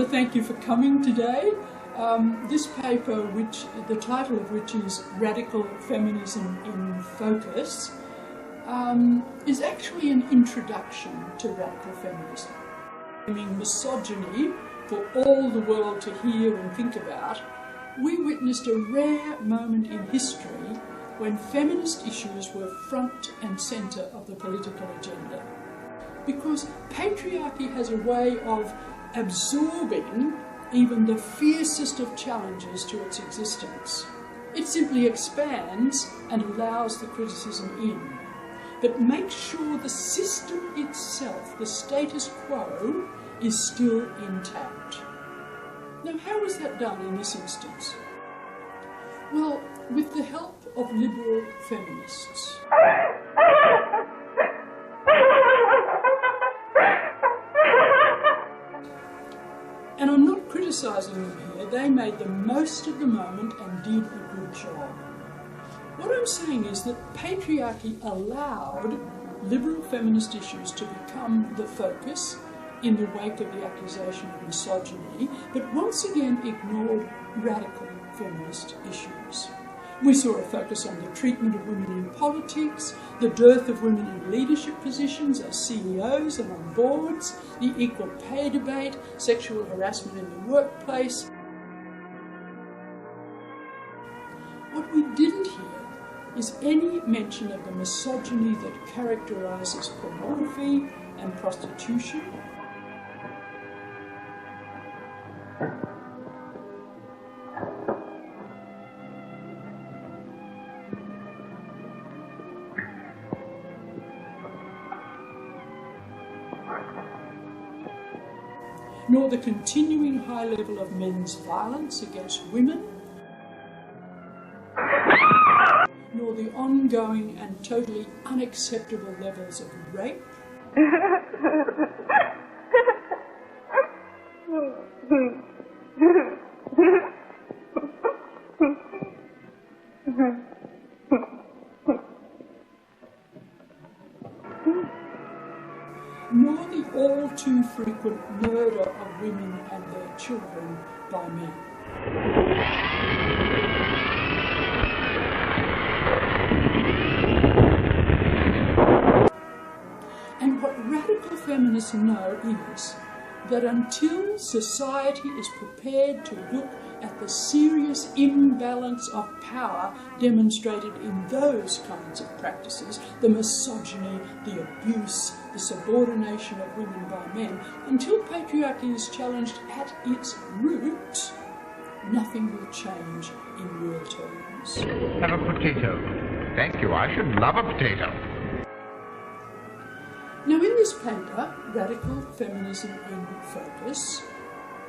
to thank you for coming today. This paper, the title of which is Radical Feminism in Focus, is actually an introduction to radical feminism. Blaming misogyny for all the world to hear and think about, we witnessed a rare moment in history when feminist issues were front and centre of the political agenda. Because patriarchy has a way of absorbing even the fiercest of challenges to its existence. It simply expands and allows the criticism in, but makes sure the system itself, the status quo, is still intact. Now, how was that done in this instance? Well, with the help of liberal feminists. And I'm not criticising them here, they made the most of the moment and did a good job. What I'm saying is that patriarchy allowed liberal feminist issues to become the focus in the wake of the accusation of misogyny, but once again ignored radical feminist issues. We saw a focus on the treatment of women in politics, the dearth of women in leadership positions as CEOs and on boards, the equal pay debate, sexual harassment in the workplace. What we didn't hear is any mention of the misogyny that characterises pornography and prostitution. Nor the continuing high level of men's violence against women, nor the ongoing and totally unacceptable levels of rape, nor the all too frequent murder of women and their children by men. And what radical feminists know is that until society is prepared to look at the serious imbalance of power demonstrated in those kinds of practices, the misogyny, the abuse, the subordination of women by men, until patriarchy is challenged at its root, nothing will change in real terms. Have a potato. Thank you, I should love a potato. Now, in this paper, Radical Feminism in Focus,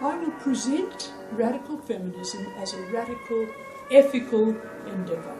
I will present radical feminism as a radical ethical endeavour.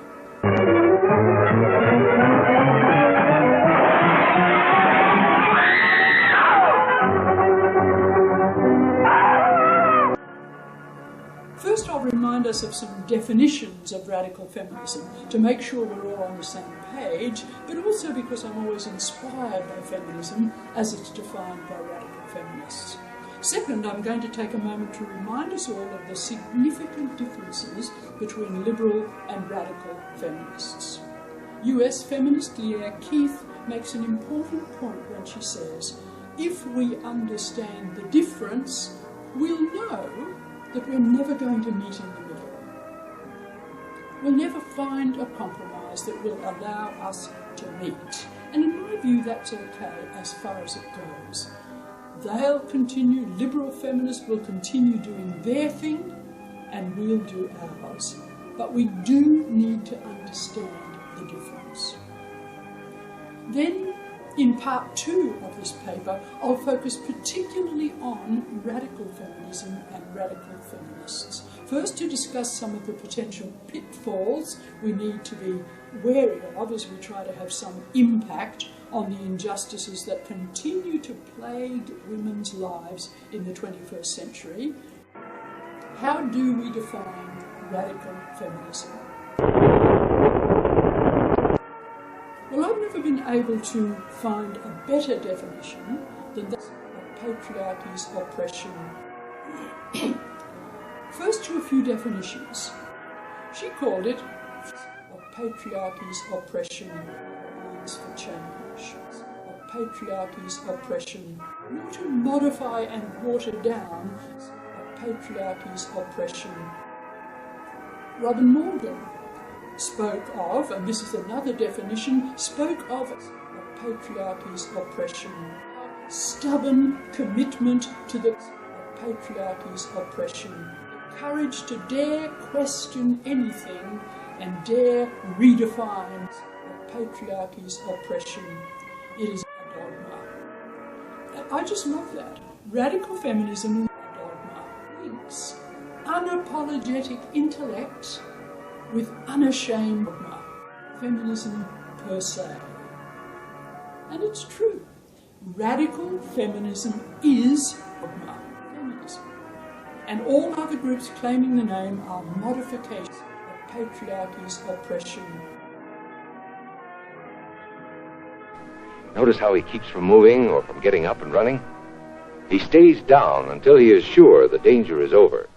First, I'll remind us of some definitions of radical feminism to make sure we're all on the same page, but also because I'm always inspired by feminism as it's defined by radical feminists. Second, I'm going to take a moment to remind us all of the significant differences between liberal and radical feminists. US feminist Leah Keith makes an important point when she says, if we understand the difference, we'll know that we're never going to meet in the middle. We'll never find a compromise that will allow us to meet. And in my view, that's okay as far as it goes. They'll continue, liberal feminists will continue doing their thing, and we'll do ours. But we do need to understand the difference. Then, in part 2 of this paper, I'll focus particularly on radical feminism and radical feminists. First, to discuss some of the potential pitfalls we need to be wary of as we try to have some impact on the injustices that continue to plague women's lives in the 21st century. How do we define radical feminism? Well, I've never been able to find a better definition than that of patriarchy's oppression First to a few definitions. She called it of patriarchy's oppression, lines for change. Of patriarchy's oppression, not to modify and water down of patriarchy's oppression. Robin Morgan spoke of, and this is another definition, spoke of patriarchy's oppression. Stubborn commitment to the patriarchy's oppression. Courage to dare question anything and dare redefine patriarchy's oppression. It is a dogma. I just love that. Radical feminism is a dogma. Links unapologetic intellect with unashamed dogma. Feminism per se. And it's true. Radical feminism is dogma. Feminism. And all other groups claiming the name are modifications of patriarchy's oppression. Notice how he keeps from moving or from getting up and running? He stays down until he is sure the danger is over.